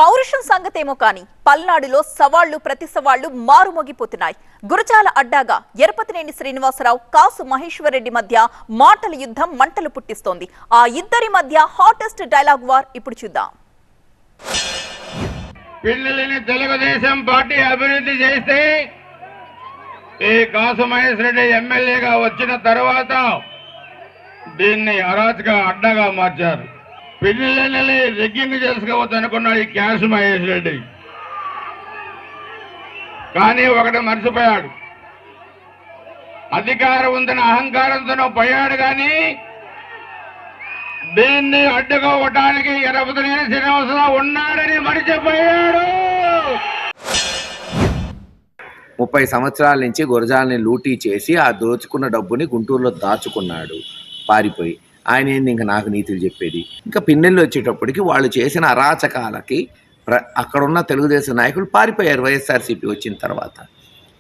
పౌరుషం సంగతేమో కానీ పల్నాడులో సవాళ్లు ప్రతి సవాళ్లు మారుమోగిపోతున్నాయి. గురజాల అడ్డాగా ఎరపతినేని శ్రీనివాసరావు, కాసు మహేశ్వరరెడ్డి మధ్య మాటల యుద్ధం మంటలు పుట్టిస్తోంది. ఆ ఇద్దరి మధ్య హాటెస్ట్ డైలాగ్ వార్ ఇప్పుడు చూద్దాం. పిల్లలని తెలుగుదేశం పార్టీ అభివృద్ధి చేస్తే ఈ కాసు మహేశ్వరరెడ్డి ఎమ్మెల్యేగా వచ్చిన తర్వాత దీన్ని అరాచక అడ్డగా మార్చారు. పిల్లలని రెగ్గింగ్ చేసుకోవచ్చు అనుకున్నాడు ఈ కాసు మహేశ్వరరెడ్డి. కానీ ఒకటి మర్చిపోయాడు, అధికారం ఉందని అహంకారంతో పోయాడు. కానీ దీన్ని అడ్డుకోవటానికి ఎరపతినేని శ్రీనివాసరావు ఉన్నాడని మర్చిపోయాడు. 30 సంవత్సరాల నుంచి గురజాలని లూటీ చేసి ఆ దోచుకున్న డబ్బుని గుంటూరులో దాచుకున్నాడు పారిపోయి. ఆయన ఏంది ఇంకా నాకు నీతులు చెప్పేది. ఇంకా పిన్నెల్లి వచ్చేటప్పటికి వాళ్ళు చేసిన అరాచకాలకి అక్కడున్న తెలుగుదేశం నాయకులు పారిపోయారు. వైఎస్ఆర్సీపీ వచ్చిన తర్వాత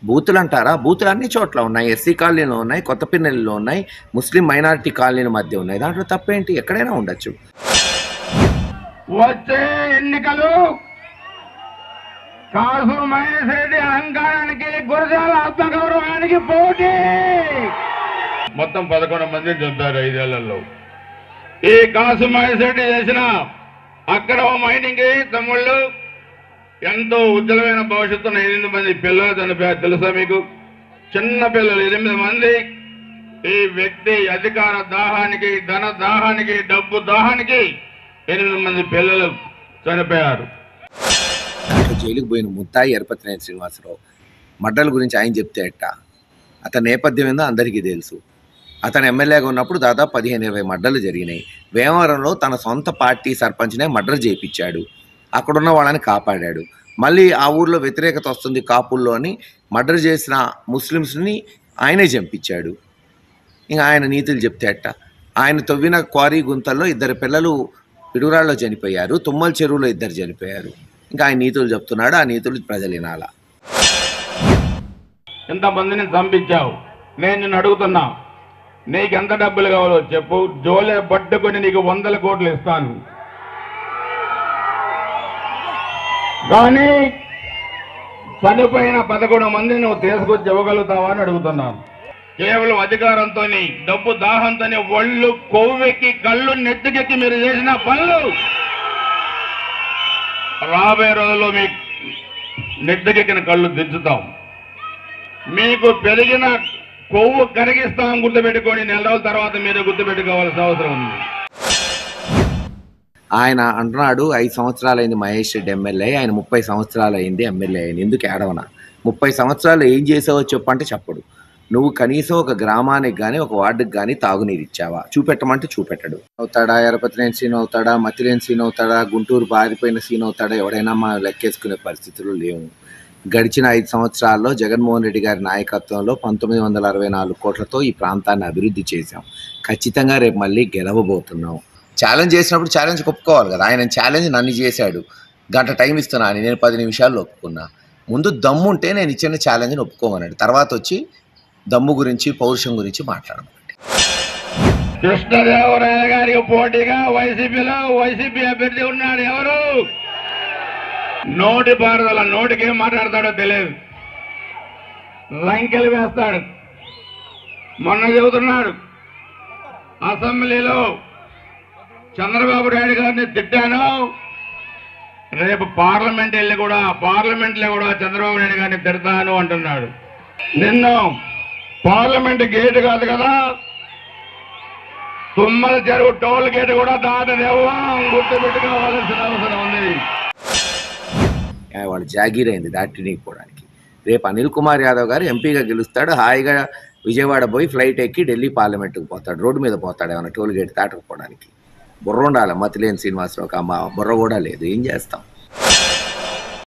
బూతులు అంటారా, బూతులు అన్ని చోట్ల ఉన్నాయి. ఎస్సీ కాలనీలో ఉన్నాయి, కొత్త పిన్నెల్లిలో ఉన్నాయి, ముస్లిం మైనారిటీ కాలనీల మధ్య ఉన్నాయి. దాంట్లో తప్పేంటి? ఎక్కడైనా ఉండొచ్చు. వచ్చే ఎన్నికలు కాసు మహేశ్వరరెడ్డి అహంకారానికి, గురజాల ఆత్మగౌరవానికి పోటీ. మొత్తం 11 మందిని చంపారు 5 ఏళ్లలో. ఈ కాసు మహేశ్వరరెడ్డి చేసిన అక్రమ మైనింగ్ తమ్ముళ్ళు ఎంతో ఉజ్వలమైన భవిష్యత్తున్న 8 మంది పిల్లలు చనిపోయారు. తెలుసా మీకు? చిన్న పిల్లలు 8 మంది. ఈ వ్యక్తి అధికార దాహానికి, ధన దాహానికి, డబ్బు దాహానికి 8 మంది పిల్లలు చనిపోయారు. జైలుకు పోయిన ముద్దాయి ఎరపతినేని శ్రీనివాసరావు మడ్డల గురించి ఆయన చెప్తే ఎట్టా? అతని నేపథ్యం ఏందో అందరికీ తెలుసు. అతను ఎమ్మెల్యేగా ఉన్నప్పుడు దాదాపు 15-20 మర్డర్లు జరిగినాయి. వేమవరంలో తన సొంత పార్టీ సర్పంచ్నే మర్డర్ చేయించాడు. అక్కడున్న వాళ్ళని కాపాడాడు. మళ్ళీ ఆ ఊర్లో వ్యతిరేకత వస్తుంది కాపుల్లో అని మర్డర్ చేసిన ముస్లిమ్స్ని ఆయనే చంపించాడు. ఇంకా ఆయన నీతులు చెప్తే అట్ట? ఆయన తవ్విన క్వారీ గుంతల్లో 2 పిల్లలు పిడుగురాళ్ళలో చనిపోయారు, తుమ్మల చెరువులో 2 చనిపోయారు. ఇంకా ఆయన నీతులు చెప్తున్నాడు. ఆ నీతులు ప్రజలు వినాలా? ఎంతమందిని చంపించావు? నేను నిన్ను అడుగుతున్నా, నీకెంత డబ్బులు కావాలో చెప్పు, జోలే పట్టుకొని నీకు 100 కోట్లు ఇస్తాను. కానీ చనిపోయిన 11 మందిని నువ్వు తీసుకొచ్చి ఇవ్వగలుగుతావా అని అడుగుతున్నాను. కేవలం అధికారంతో, డబ్బు దాహంతో ఒళ్ళు కొవ్వెక్కి కళ్ళు నెత్తికెక్కి మీరు చేసిన పనులు రాబోయే రోజుల్లో మీ నెత్తికెక్కిన కళ్ళు దించుతాం. మీకు పెరిగిన కొవ్వు కరిగిస్తాం. గుర్తుపెట్టుకొని 4 రోజుల తర్వాత మీరు గుర్తుపెట్టుకోవాల్సిన అవసరం ఉంది. ఆయన అంటున్నాడు 5 సంవత్సరాలు అయింది మహేష్ రెడ్డి ఎమ్మెల్యే, ఆయన 30 సంవత్సరాలు అయింది ఎమ్మెల్యే అయింది. ఎందుకు ఏడవనా? 30 సంవత్సరాలు ఏం చేసావో చెప్పంటే చెప్పడు. నువ్వు కనీసం ఒక గ్రామానికి కానీ ఒక వార్డుకి కానీ తాగునీరు ఇచ్చావా? చూపెట్టమంటే చూపెట్టడు. అవుతాడా? ఎరపతినేని సీన్ అవుతాడా? మతిలేని సీన్ అవుతాడా? గుంటూరు పారిపోయిన సీన్ అవుతాడా? ఎవడైనా మనం లెక్కేసుకునే పరిస్థితులు లేవు. గడిచిన 5 సంవత్సరాల్లో జగన్మోహన్ రెడ్డి గారి నాయకత్వంలో 1964 కోట్లతో ఈ ప్రాంతాన్ని అభివృద్ధి చేశాం. ఖచ్చితంగా రేపు మళ్ళీ గెలవబోతున్నాం. ఛాలెంజ్ చేసినప్పుడు ఛాలెంజ్ ఒప్పుకోవాలి కదా. ఆయన ఛాలెంజ్ నన్ను చేశాడు, గంట టైం ఇస్తున్నాను, నేను 10 నిమిషాల్లో ఒప్పుకున్నా. ముందు దమ్ముంటే నేను ఇచ్చిన ఛాలెంజ్ని ఒప్పుకోమన్నాడు. తర్వాత వచ్చి దమ్ము గురించి, పౌరుషం గురించి మాట్లాడమండి. కృష్ణదేవరాయ గారికి పోటీగా వైసీపీ అభ్యర్థి ఉన్నాడు. ఎవరు? నోటి పారుదల, నోటికి ఏం మాట్లాడతాడో తెలియదు, లంకెలు వేస్తాడు. మొన్న చెబుతున్నాడు, అసెంబ్లీలో చంద్రబాబు నాయుడు గారిని తిట్టాను, రేపు పార్లమెంట్లో కూడా చంద్రబాబు నాయుడు గారిని తిడతాను అంటున్నాడు. నిన్ను పార్లమెంట్ గేట్ కాదు కదా, తుమ్మల చెరువు టోల్ గేట్ కూడా దాటదేవా, గుర్తుపెట్టుకోవాల్సిన అవసరం ఉంది. వాడు జాగీర్ అయింది దాటిపోవడానికి. రేపు అనిల్ కుమార్ యాదవ్ గారు ఎంపీగా గెలుస్తాడు. హాయిగా విజయవాడ పోయి ఫ్లైట్ ఎక్కి ఢిల్లీ పార్లమెంట్కి పోతాడు. రోడ్డు మీద పోతాడు ఏమైనా టోల్ గేట్ దాటకపోవడానికి. బుర్ర ఉండాలి మతిలేని శ్రీనివాసరావు. బుర్ర కూడా లేదు. ఏం చేస్తాం?